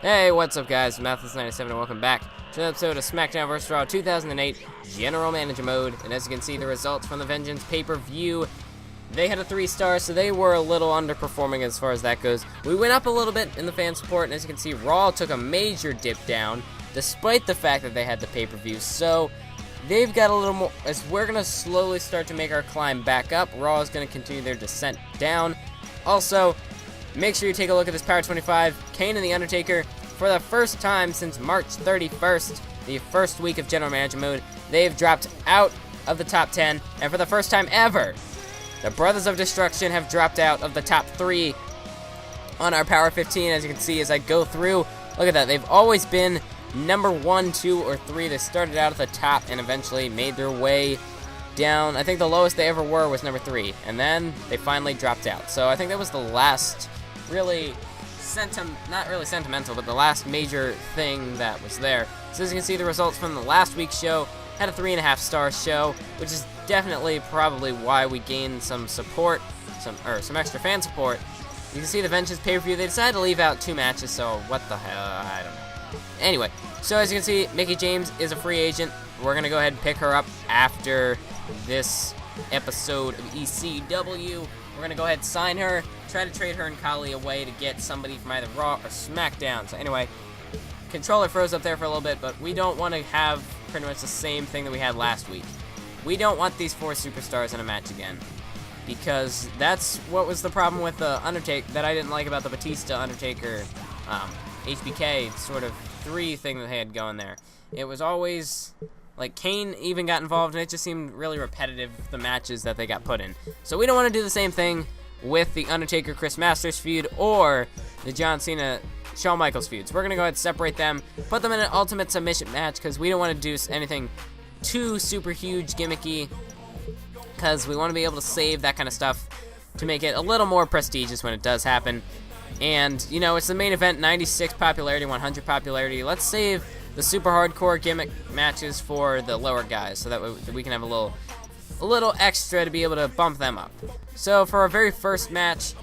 Hey, what's up, guys? Mathless97, and welcome back to an episode of Smackdown vs. Raw 2008 General Manager Mode. And as you can see, the results from the Vengeance pay-per-view, they had a 3-star, so they were a little underperforming as far as that goes. We went up a little bit in the fan support, and as you can see, Raw took a major dip down, despite the fact that they had the pay-per-view. So they've got a little more, as we're going to slowly start to make our climb back up. Raw is going to continue their descent down. Also, make sure you take a look at this Power 25. Kane and The Undertaker, for the first time since March 31st, the first week of General Manager Mode, they've dropped out of the top 10. And for the first time ever, the Brothers of Destruction have dropped out of the top 3 on our Power 15. As you can see, as I go through, look at that. They've always been number 1, 2, or 3. They started out at the top and eventually made their way down. I think the lowest they ever were was number 3. And then they finally dropped out. So I think that was the last really not really sentimental, but the last major thing that was there. So as you can see, the results from the last week's show had a 3.5-star show, which is definitely probably why we gained some support, some extra fan support. You can see the Vengeance pay-per-view, they decided to leave out 2 matches, so what the hell, I don't know. Anyway, so as you can see, Mickie James is a free agent. We're going to go ahead and pick her up after this episode of ECW. We're going to go ahead and sign her, try to trade her and Kali away to get somebody from either Raw or Smackdown. So anyway, controller froze up there for a little bit, but we don't want to have pretty much the same thing that we had last week. We don't want these 4 superstars in a match again, because that's what was the problem with the Undertaker that I didn't like about the Batista Undertaker HBK sort of 3 thing that they had going there. It was always like Kane even got involved, and it just seemed really repetitive, the matches that they got put in. So we don't want to do the same thing with the Undertaker-Chris Masters feud or the John Cena-Shawn Michaels feuds. We're going to go ahead and separate them, put them in an Ultimate Submission match, because we don't want to do anything too super huge gimmicky, because we want to be able to save that kind of stuff to make it a little more prestigious when it does happen. And, you know, it's the main event, 96 popularity, 100 popularity. Let's save the super hardcore gimmick matches for the lower guys, so that we can have a little extra to be able to bump them up. So for our very first match,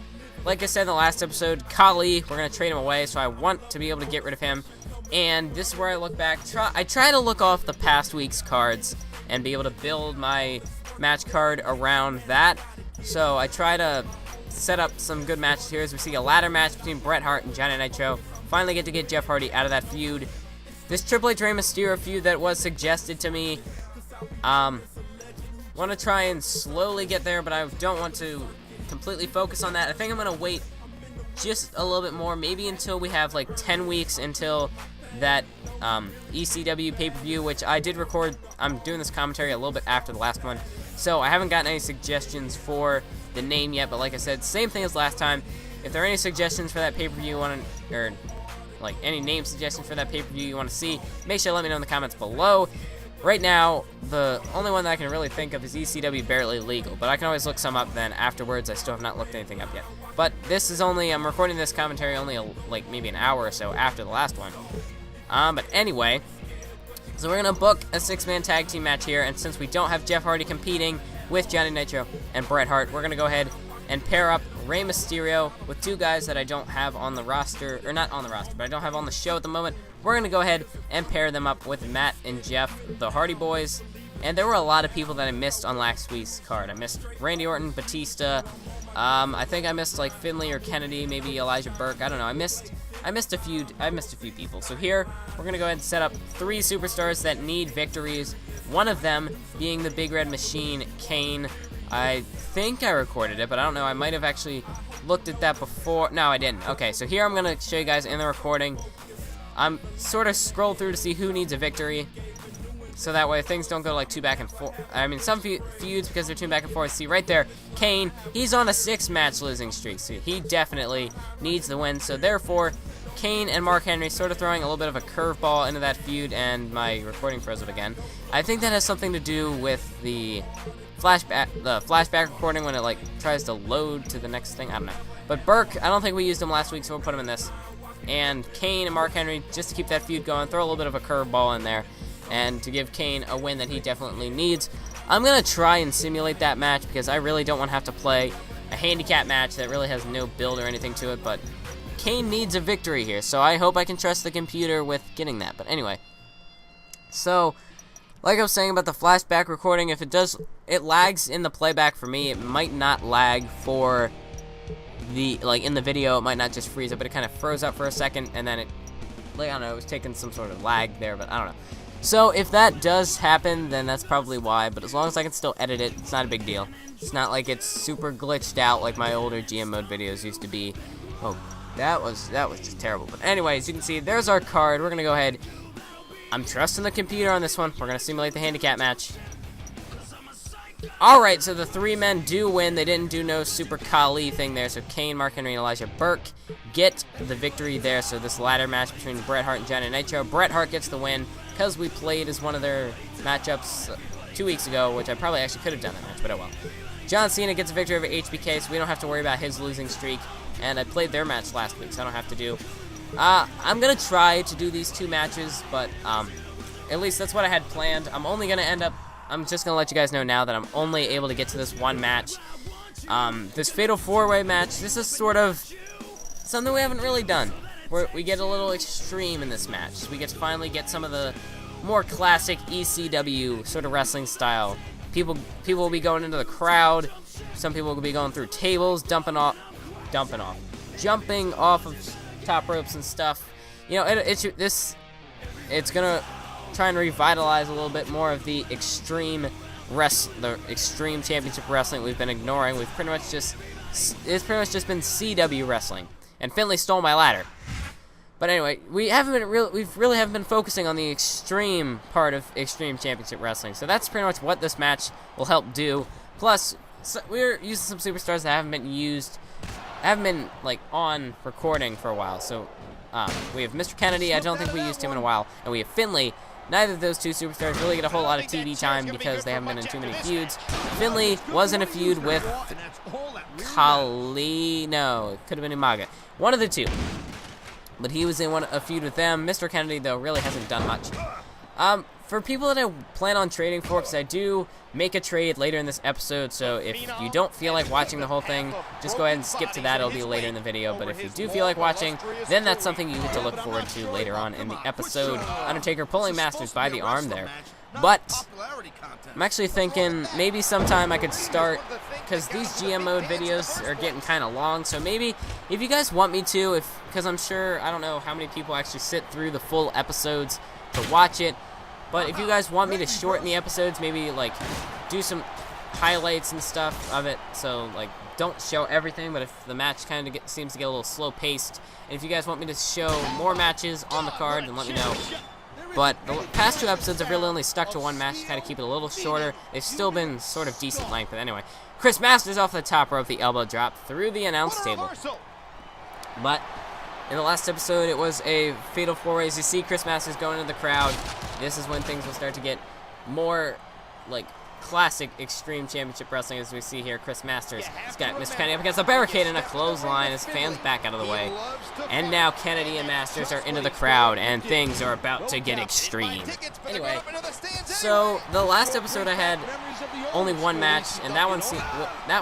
like I said in the last episode, Kali, we're going to trade him away, so I want to be able to get rid of him. And this is where I look back. I try to look off the past week's cards and be able to build my match card around that. So I try to set up some good matches here, as we see a ladder match between Bret Hart and Johnny Nitro. Finally get Jeff Hardy out of that feud. This Triple H Rey Mysterio feud that was suggested to me, want to try and slowly get there, but I don't want to completely focus on that. I think I'm going to wait just a little bit more, maybe until we have like 10 weeks until that ECW pay-per-view, which I did record. I'm doing this commentary a little bit after the last one, so I haven't gotten any suggestions for the name yet, but like I said, same thing as last time. If there are any suggestions for that pay-per-view you want to, or like any name suggestions for that pay-per-view you want to see, make sure to let me know in the comments below. Right now, the only one that I can really think of is ECW Barely Legal, but I can always look some up then afterwards. I still have not looked anything up yet. But this is only, I'm recording this commentary only like maybe an hour or so after the last one. But anyway, so we're going to book a 6-man tag team match here, and since we don't have Jeff Hardy competing with Johnny Nitro and Bret Hart, we're going to go ahead and pair up Rey Mysterio with 2 guys that I don't have on the roster, or not on the roster, but I don't have on the show at the moment. We're going to go ahead and pair them up with Matt and Jeff, the Hardy Boys. And there were a lot of people that I missed on last week's card. I missed Randy Orton, Batista. I think I missed like Finlay or Kennedy, maybe Elijah Burke. I don't know. I missed a few people. So here we're going to go ahead and set up 3 superstars that need victories. One of them being the Big Red Machine, Kane. I think I recorded it, but I don't know. I might have actually looked at that before. No, I didn't. Okay, so here I'm going to show you guys in the recording. I'm sort of scroll through to see who needs a victory, so that way things don't go like too back and forth. I mean, some feuds, because they're too back and forth. See, right there, Kane, he's on a 6-match losing streak, so he definitely needs the win. So therefore, Kane and Mark Henry sort of throwing a little bit of a curveball into that feud, and my recording froze up again. I think that has something to do with the flashback recording when it like tries to load to the next thing. I don't know. But Burke, I don't think we used him last week, so we'll put him in this. And Kane and Mark Henry, just to keep that feud going, throw a little bit of a curveball in there, and to give Kane a win that he definitely needs. I'm going to try and simulate that match, because I really don't want to have to play a handicap match that really has no build or anything to it, but Kane needs a victory here, so I hope I can trust the computer with getting that. But anyway, so like I was saying about the flashback recording, if it lags in the playback for me. It might not lag for the, like, in the video, it might not just freeze up, but it kind of froze up for a second, and then it, like, I don't know, it was taking some sort of lag there, but I don't know. So if that does happen, then that's probably why, but as long as I can still edit it, it's not a big deal. It's not like it's super glitched out like my older GM mode videos used to be. Oh, that was just terrible. But anyways, you can see there's our card. We're gonna go ahead. I'm trusting the computer on this one. We're gonna simulate the handicap match. Alright, so the 3 men do win. They didn't do no Super Kali thing there. So Kane, Mark Henry, and Elijah Burke get the victory there. So this ladder match between Bret Hart and Johnny Nitro. Bret Hart gets the win because we played as one of their matchups 2 weeks ago, which I probably actually could have done that match, but oh well. John Cena gets a victory over HBK, so we don't have to worry about his losing streak. And I played their match last week, so I don't have to do. I'm going to try to do these 2 matches, but at least that's what I had planned. I'm just going to let you guys know now that I'm only able to get to this 1 match. This Fatal 4-Way match, this is sort of something we haven't really done. We get a little extreme in this match. We get to finally get some of the more classic ECW sort of wrestling style. People will be going into the crowd. Some people will be going through tables, jumping off of top ropes and stuff. You know, it's gonna try and revitalize a little bit more of the extreme championship wrestling we've been ignoring. It's pretty much just been CW wrestling. And Finley stole my ladder. But anyway, we really haven't been focusing on the extreme part of Extreme Championship Wrestling. So that's pretty much what this match will help do. Plus, we're using some superstars that haven't been like on recording for a while. So we have Mr. Kennedy. I don't think we used him in a while, and we have Finley. Neither of those 2 superstars really get a whole lot of TV time because they haven't been in too many feuds. Finley was in a feud with Kali. No, it could have been Umaga. One of the 2. But he was in a feud with them. Mr. Kennedy, though, really hasn't done much. For people that I plan on trading for, because I do make a trade later in this episode, so if you don't feel like watching the whole thing, just go ahead and skip to that. It'll be later in the video. But if you do feel like watching, then that's something you get to look forward to later on in the episode. Undertaker pulling Masters by the arm there. But I'm actually thinking maybe sometime I could start, because these GM mode videos are getting kind of long, so maybe if you guys want me to, because I'm sure, I don't know how many people actually sit through the full episodes to watch it, but if you guys want me to shorten the episodes, maybe like do some highlights and stuff of it, so like don't show everything, but if the match kind of seems to get a little slow paced, and if you guys want me to show more matches on the card, then let me know. But the past 2 episodes have really only stuck to 1 match to kind of keep it a little shorter. They've still been sort of decent length, but anyway. Chris Masters off the top rope, the elbow drop through the announce table. But in the last episode, it was a Fatal 4-Way. As you see Chris Masters going into the crowd, this is when things will start to get more like classic Extreme Championship Wrestling, as we see here. Chris Masters has got Mr. Kennedy up against the barricade and a clothesline as fans back out of the way. And now Kennedy and Masters are into the crowd, and things are about to get extreme. Anyway, so the last episode I had only 1 match, and that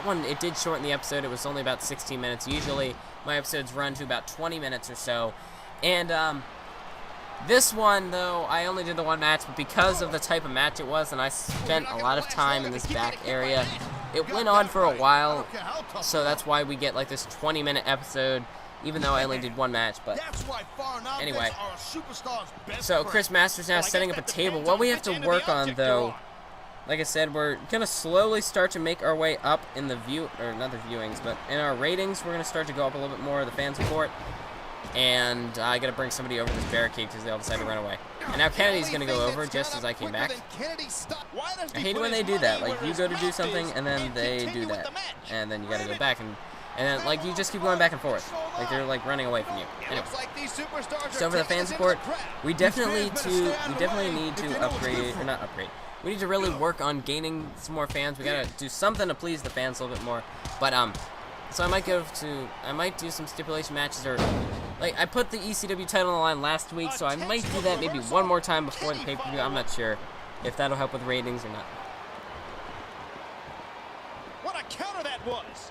one it did shorten the episode. It was only about 16 minutes. Usually my episodes run to about 20 minutes or so. And this one, though, I only did the 1 match, but because of the type of match it was, and I spent a lot of time in this back area, it went on for a while, so that's why we get like this 20-minute episode, even though I only did 1 match. But anyway, so Chris Masters now setting up a table. What we have to work on, though, like I said, we're going to slowly start to make our way up in the not the viewings, but in our ratings, we're going to start to go up a little bit more, the fan support. And I gotta bring somebody over this barricade because they all decided to run away. And now Kennedy's gonna go over just as I came back. I hate it when they do that. Like, you go to do something and then they do that, and then you gotta go back and then like you just keep going back and forth. Like they're like running away from you. Anyway, so for the fan support, we definitely need to upgrade, or not upgrade. We need to really work on gaining some more fans. We gotta do something to please the fans a little bit more. But so I might do some stipulation matches, or like I put the ECW title on the line last week, so I might do that maybe 1 more time before the pay-per-view. I'm not sure if that'll help with ratings or not. What a counter that was!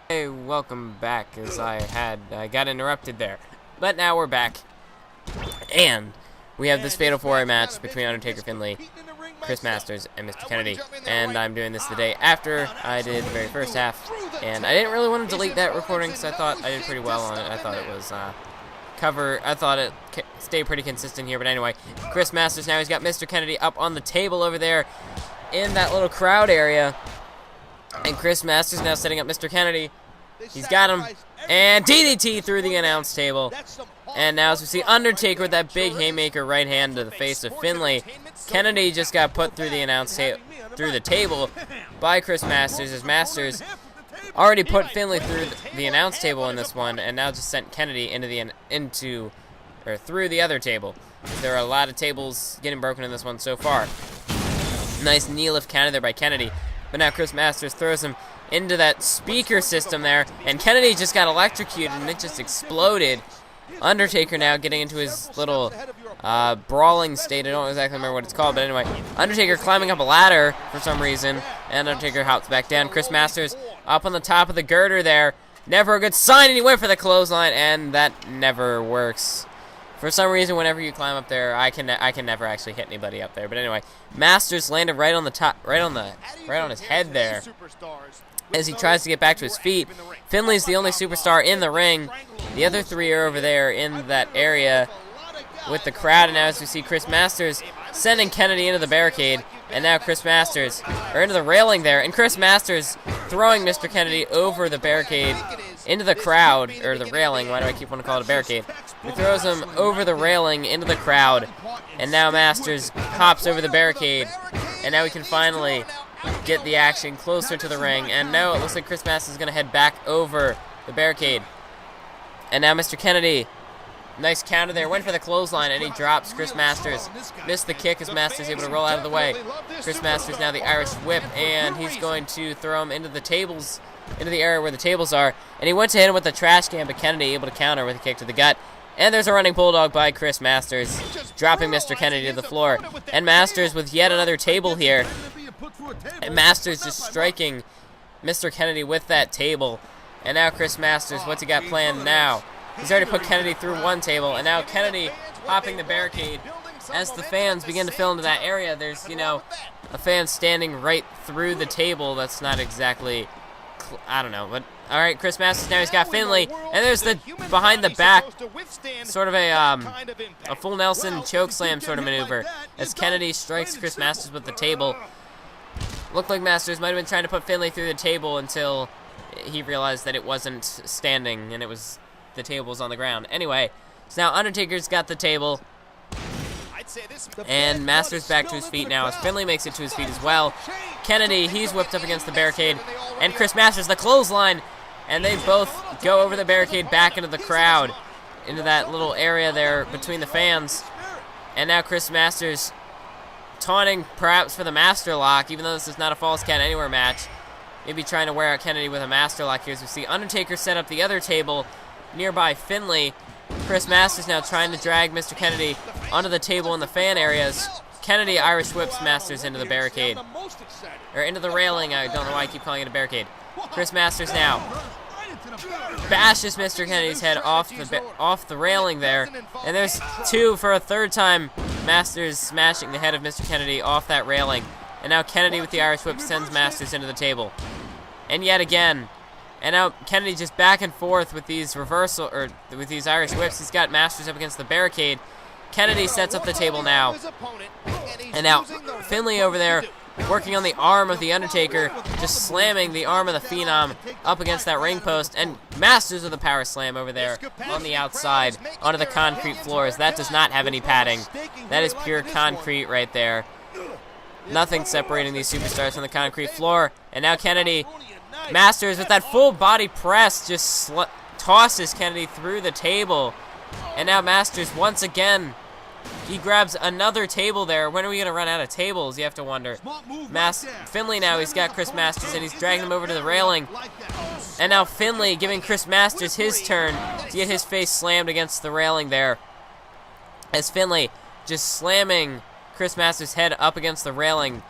Hey, welcome back, as I got interrupted there. But now we're back, and we have this Fatal 4-Way match between Undertaker, Finlay, Chris Masters, and Mr. Kennedy. And I'm doing this the day after I did the very first half, and I didn't really want to delete that recording because I thought I did pretty well on it. I thought it was I thought it stayed pretty consistent here. But anyway, Chris Masters now, he's got Mr. Kennedy up on the table over there in that little crowd area. And Chris Masters now setting up Mr. Kennedy. He's got him. And DDT through the announce table. And now as we see Undertaker with that big haymaker right hand to the face of Finlay. Kennedy just got put through the through the table by Chris Masters, as Masters already put Finlay through the announce table in this one, and now just sent Kennedy through the other table. There are a lot of tables getting broken in this one so far. Nice knee lift counter there by Kennedy. But now Chris Masters throws him into that speaker system there, and Kennedy just got electrocuted, and it just exploded. Undertaker now getting into his little brawling state. I don't exactly remember what it's called, but anyway, Undertaker climbing up a ladder for some reason, and Undertaker hops back down. Chris Masters up on the top of the girder there. Never a good sign, and he went for the clothesline, and that never works. For some reason, whenever you climb up there, I can never actually hit anybody up there. But anyway, Masters landed right on the top, right on his head there, as he tries to get back to his feet. Finlay's the only superstar in the ring. The other three are over there in that area with the crowd. And now as we see Chris Masters sending Kennedy into the barricade, and now Chris Masters, or into the railing there, and Chris Masters throwing Mr. Kennedy over the barricade into the crowd, or the railing. Why do I keep wanting to call it a barricade? He throws him over the railing into the crowd, and now Masters hops over the barricade, and now we can finally get the action closer to the ring. And now it looks like Chris Masters is going to head back over the barricade. And now Mr. Kennedy, nice counter there, went for the clothesline, and he drops Chris Masters. Missed the kick as Masters able to roll out of the way. Chris Masters now the Irish whip, and he's going to throw him into the tables, into the area where the tables are. And he went to hit him with the trash can, but Kennedy able to counter with a kick to the gut. And there's a running bulldog by Chris Masters, dropping Mr. Kennedy to the floor. And Masters with yet another table here. And Masters just striking Mr. Kennedy with that table. And now Chris Masters, what's he got planned now? He's already put Kennedy through one table, and now Kennedy hopping the barricade. As the fans begin to fill into that area, there's, a fan standing right through the table. That's not exactly, I don't know, but all right, Chris Masters now, he's got Finlay, and there's the behind the back, sort of a full Nelson chokeslam sort of maneuver, as Kennedy strikes Chris Masters with the table. Looked like Masters might have been trying to put Finlay through the table until he realized that it wasn't standing, and the table was on the ground. Anyway, so now Undertaker's got the table, and Masters back to his feet now as Finlay makes it to his feet as well. Kennedy, he's whipped up against the barricade, and Chris Masters, the clothesline, and they both go over the barricade back into the crowd, into that little area there between the fans. And now Chris Masters taunting perhaps for the Master Lock, even though this is not a Falls Count Anywhere match. Maybe trying to wear out Kennedy with a Master Lock here, as we see Undertaker set up the other table nearby Finlay. Chris Masters now trying to drag Mr. Kennedy onto the table in the fan areas. Kennedy Irish whips Masters into the barricade, or into the railing. I don't know why I keep calling it a barricade. Chris Masters now bashes Mr. Kennedy's head off the railing there, and there's two for a third time. Masters smashing the head of Mr. Kennedy off that railing, and now Kennedy with the Irish whip sends Masters into the table, and yet again. And now Kennedy just back and forth with these with these Irish whips. He's got Masters up against the barricade. Kennedy sets up the table now. And now Finlay over there working on the arm of the Undertaker, just slamming the arm of the Phenom up against that ring post. And Masters with the power slam over there on the outside onto the concrete floors. That does not have any padding. That is pure concrete right there. Nothing separating these superstars from the concrete floor. And now Kennedy, Masters with that full body press just tosses Kennedy through the table. And now Masters once again, he grabs another table there. When are we going to run out of tables, you have to wonder. Finlay now, he's got Chris Masters and he's dragging him over to the railing. And now Finlay giving Chris Masters his turn to get his face slammed against the railing there. As Finlay just slamming Chris Masters' head up against the railing.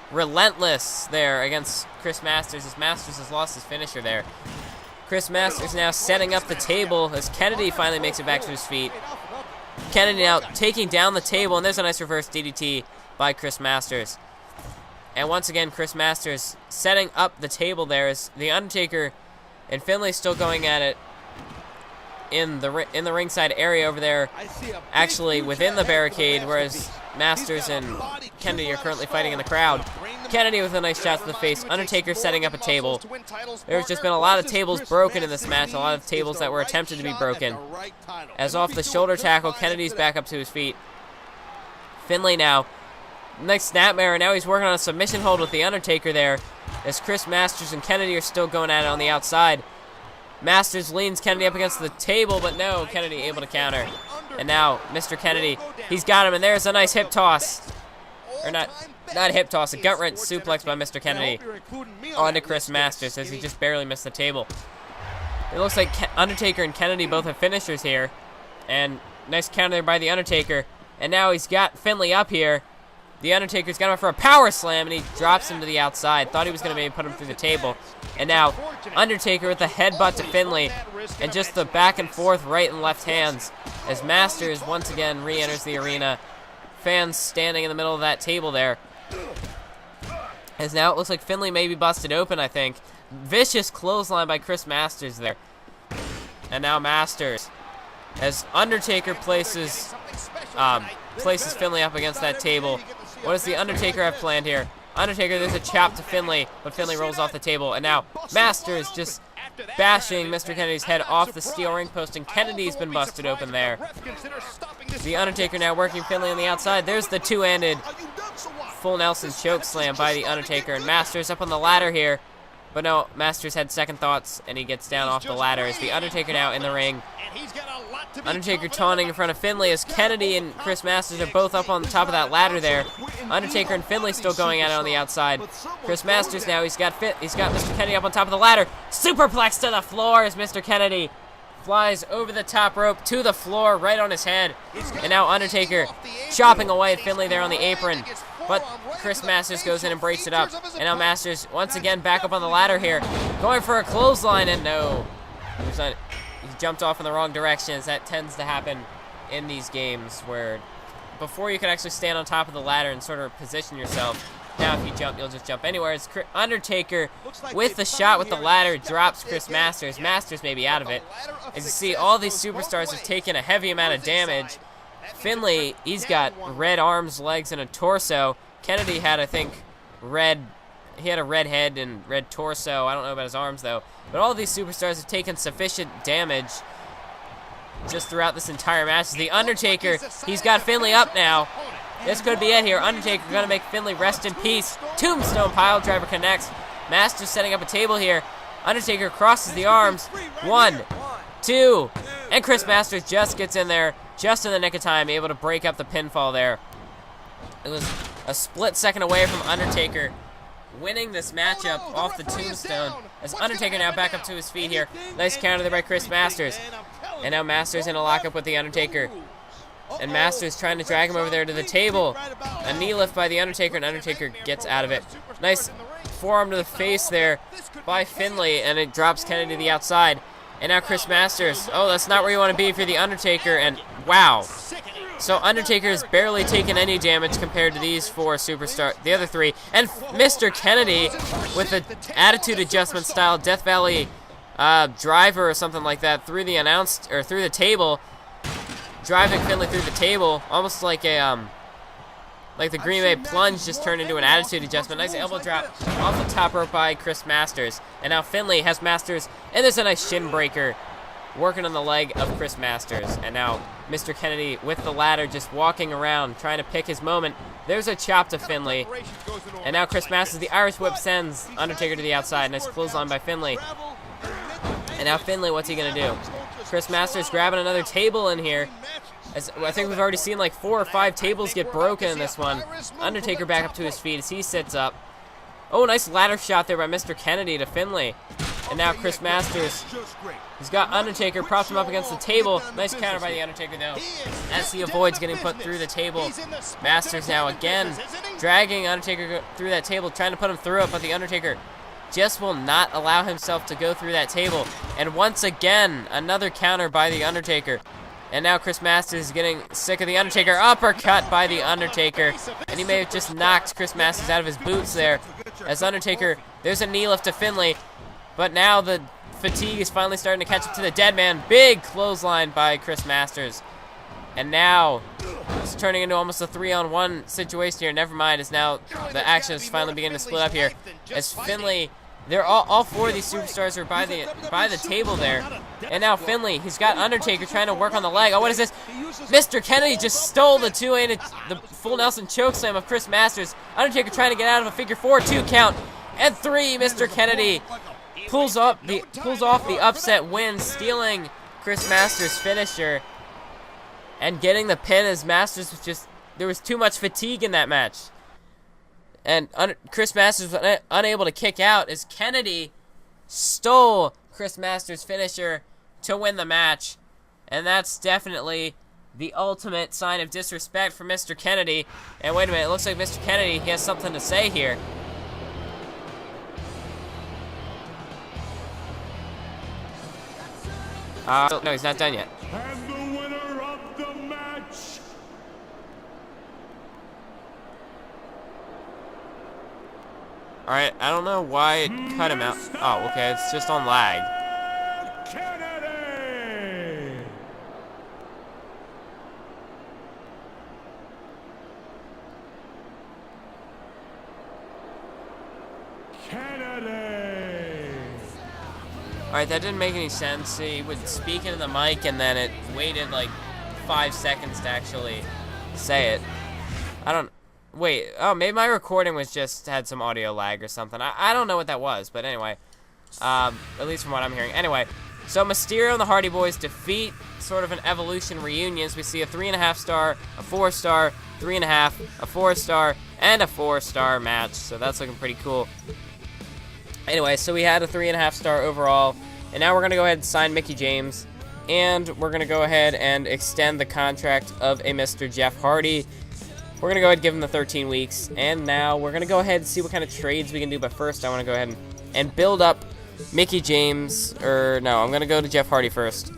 Relentless there against Chris Masters, as Masters has lost his finisher there. Chris Masters now setting up the table as Kennedy finally makes it back to his feet. Kennedy now taking down the table, and there's a nice reverse DDT by Chris Masters. And once again, Chris Masters setting up the table there as The Undertaker and Finlay still going at it in the ringside area over there, actually within the barricade, whereas Masters and Kennedy are currently fighting in the crowd. Kennedy with a nice shot to the face. Undertaker setting up a table. There's just been a lot of tables broken in this match, a lot of tables that were attempted to be broken. As off the shoulder tackle, Kennedy's back up to his feet. Finlay now. Nice snapmare, now he's working on a submission hold with The Undertaker there, as Chris Masters and Kennedy are still going at it on the outside. Masters leans Kennedy up against the table, but no, Kennedy able to counter. And now, Mr. Kennedy, he's got him, and there's a nice hip toss. Or not a hip toss, a gut-wrench suplex by Mr. Kennedy onto Chris Masters as he just barely missed the table. It looks like Undertaker and Kennedy both have finishers here. And nice counter there by The Undertaker. And now he's got Finlay up here. The Undertaker's got him for a power slam, and he drops him to the outside. Thought he was going to maybe put him through the table. And now, Undertaker with the headbutt to Finlay, and just the back and forth right and left hands, as Masters once again re-enters the arena. Fans standing in the middle of that table there. As now it looks like Finlay may be busted open, I think. Vicious clothesline by Chris Masters there. And now Masters, as Undertaker places Finlay up against that table. What does The Undertaker have planned here? Undertaker, there's a chop to Finlay, but Finlay rolls off the table. And now Masters just bashing Mr. Kennedy's head off the steel ring post, and Kennedy's been busted open there. The Undertaker now working Finlay on the outside. There's the two-handed full Nelson choke slam by The Undertaker, and Masters up on the ladder here. But no, Masters had second thoughts, and he gets down off the ladder as The Undertaker now in the ring. Undertaker taunting in front of Finlay as Kennedy and Chris Masters are both up on the top of that ladder there. Undertaker and Finlay still going at it on the outside. Chris Masters now, he's got Mr. Kennedy up on top of the ladder. Superplex to the floor as Mr. Kennedy flies over the top rope to the floor right on his head. And now Undertaker chopping away at Finlay there on the apron. But Chris Masters goes in and breaks it up. And now Masters once again back up on the ladder here. Going for a clothesline, and no. He jumped off in the wrong direction, as that tends to happen in these games where before you can actually stand on top of the ladder and sort of position yourself. Now if you jump, you'll just jump anywhere. As Undertaker with the shot with the ladder drops Chris Masters. Masters may be out of it. As you see, all these superstars have taken a heavy amount of damage. Finlay, he's got red arms, legs, and a torso. Kennedy had, I think, he had a red head and red torso. I don't know about his arms, though. But all these superstars have taken sufficient damage just throughout this entire match. The Undertaker, he's got Finlay up now. This could be it here. Undertaker going to make Finlay rest in peace. Tombstone pile driver connects. Masters setting up a table here. Undertaker crosses the arms. 1, 2, and Chris Masters just gets in there just in the nick of time, able to break up the pinfall there. It was a split second away from Undertaker winning this matchup off the tombstone, as Undertaker now back up to his feet here. Nice counter there by Chris Masters. And now Masters in a lockup with the Undertaker. And Masters trying to drag him over there to the table. A knee lift by the Undertaker, and Undertaker gets out of it. Nice forearm to the face there by Finlay, and it drops Kennedy to the outside. And now Chris Masters. Oh, that's not where you want to be if you're the Undertaker, and wow. So Undertaker has barely taken any damage compared to these four superstars, the other three. And Mr. Kennedy with the attitude adjustment style Death Valley driver or something like that through the table, driving Finlay through the table, almost like a like the Green Bay plunge just turned into an attitude adjustment. Nice elbow drop off the top rope by Chris Masters. And now Finlay has Masters, and there's a nice shin breaker working on the leg of Chris Masters. And now Mr. Kennedy with the ladder just walking around trying to pick his moment. There's a chop to Finlay. And now Chris Masters, the Irish whip, sends Undertaker to the outside. Nice clothesline by Finlay. And now Finlay, what's he going to do? Chris Masters grabbing another table in here. As I think we've already seen like 4 or 5 tables get broken in this one. Undertaker back up to his feet as he sits up. Oh, nice ladder shot there by Mr. Kennedy to Finlay. And now Chris Masters, he's got Undertaker, props him up against the table. Nice counter by the Undertaker, though, as he avoids getting put through the table. Masters now again dragging Undertaker through that table, trying to put him through it, but the Undertaker just will not allow himself to go through that table. And once again, another counter by The Undertaker. And now Chris Masters is getting sick of The Undertaker. Uppercut by The Undertaker. And he may have just knocked Chris Masters out of his boots there. As Undertaker, there's a knee lift to Finlay. But now the fatigue is finally starting to catch up to the dead man. Big clothesline by Chris Masters. And now it's turning into almost a 3-on-1 situation here. Never mind, as now the action is finally beginning to split up here. As Finlay, they're all four of these superstars are by the table there. And now Finlay, he's got Undertaker trying to work on the leg. Oh, what is this? Mr. Kennedy just stole the the full Nelson chokeslam of Chris Masters. Undertaker trying to get out of a figure 4, 2 count, and 3. Mr. Kennedy pulls off the upset win, stealing Chris Masters' finisher. And getting the pin as Masters was just, there was too much fatigue in that match. And Chris Masters was unable to kick out as Kennedy stole Chris Masters' finisher to win the match. And that's definitely the ultimate sign of disrespect for Mr. Kennedy. And wait a minute, it looks like Mr. Kennedy, he has something to say here. No, he's not done yet. And the winner of the match. Alright, I don't know why it cut him out. Oh, okay, it's just on lag. Kennedy. Kennedy. Alright, that didn't make any sense. He would speak into the mic and then it waited like 5 seconds to actually say it. I don't... Wait, oh, maybe my recording was just had some audio lag or something. I don't know what that was, but anyway. At least from what I'm hearing. Anyway, so Mysterio and the Hardy Boys defeat sort of an Evolution reunion. So we see a 3.5 star, a 4 star, 3.5, a 4 star, and a 4 star match. So that's looking pretty cool. Anyway, so we had a 3.5 star overall, and now we're going to go ahead and sign Mickie James, and we're going to go ahead and extend the contract of a Mr. Jeff Hardy. We're going to go ahead and give him the 13 weeks, and now we're going to go ahead and see what kind of trades we can do, but first I want to go ahead and build up Mickie James, or no, I'm going to go to Jeff Hardy first,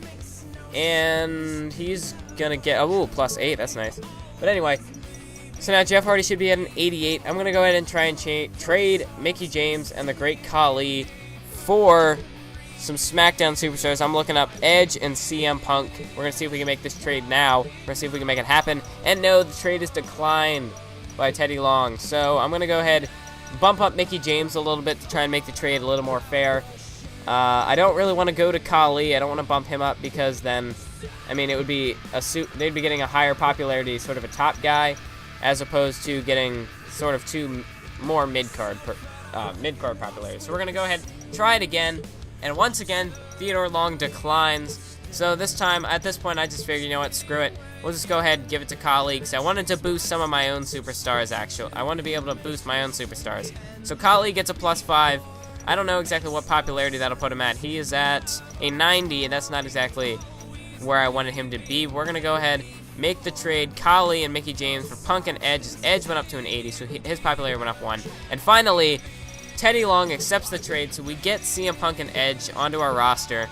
and he's going to get, oh, +8, that's nice, but anyway. So now Jeff Hardy should be at an 88. I'm going to go ahead and try and trade Mickie James and the Great Khali for some SmackDown superstars. I'm looking up Edge and CM Punk. We're going to see if we can make this trade now. We're going to see if we can make it happen. And no, the trade is declined by Teddy Long. So I'm going to go ahead and bump up Mickie James a little bit to try and make the trade a little more fair. I don't really want to go to Khali. I don't want to bump him up because then, I mean, it would be they'd be getting a higher popularity, sort of a top guy, as opposed to getting sort of two more mid-card popularity. So we're going to go ahead, try it again, and once again, Theodore Long declines. So this time, at this point, I just figured, you know what, screw it. We'll just go ahead and give it to Khali, because I wanted to boost some of my own superstars, actually. I wanted to be able to boost my own superstars. So Khali gets a +5. I don't know exactly what popularity that'll put him at. He is at a 90, and that's not exactly where I wanted him to be. We're going to go ahead, make the trade, Khali and Mickie James for Punk and Edge. Edge went up to an 80, so his popularity went up 1. And finally, Teddy Long accepts the trade, so we get CM Punk and Edge onto our roster.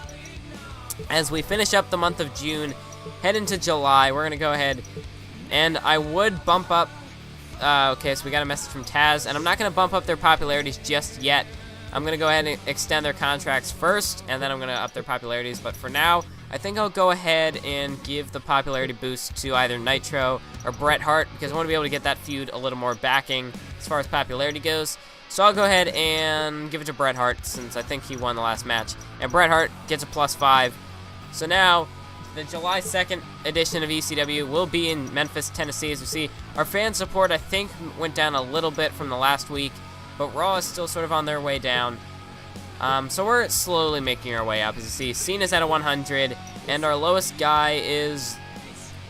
As we finish up the month of June, head into July, we're going to go ahead, and I would bump up, okay, so we got a message from Taz, and I'm not going to bump up their popularities just yet. I'm going to go ahead and extend their contracts first, and then I'm going to up their popularities, but for now, I think I'll go ahead and give the popularity boost to either Nitro or Bret Hart, because I want to be able to get that feud a little more backing as far as popularity goes. So I'll go ahead and give it to Bret Hart, since I think he won the last match. And Bret Hart gets a +5. So now, the July 2nd edition of ECW will be in Memphis, Tennessee. As you see, our fan support, I think, went down a little bit from the last week, but Raw is still sort of on their way down. So we're slowly making our way up. As you see, Cena's at a 100, and our lowest guy is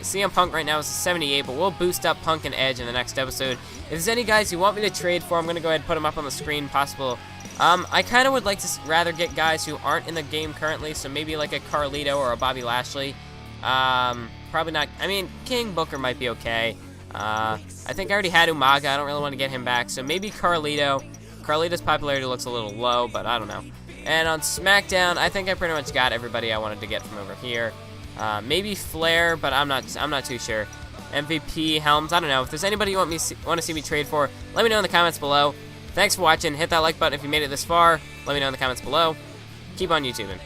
CM Punk right now is a 78, but we'll boost up Punk and Edge in the next episode. If there's any guys you want me to trade for, I'm going to go ahead and put them up on the screen, possible. I kind of would like to rather get guys who aren't in the game currently, so maybe like a Carlito or a Bobby Lashley. Probably not. I mean, King Booker might be okay. I think I already had Umaga. I don't really want to get him back, so maybe Carlito. Carlita's popularity looks a little low, but I don't know. And on SmackDown, I think I pretty much got everybody I wanted to get from over here. Maybe Flair, but I'm not too sure. MVP, Helms, I don't know. If there's anybody you want to see me trade for, let me know in the comments below. Thanks for watching. Hit that like button if you made it this far. Let me know in the comments below. Keep on YouTubing.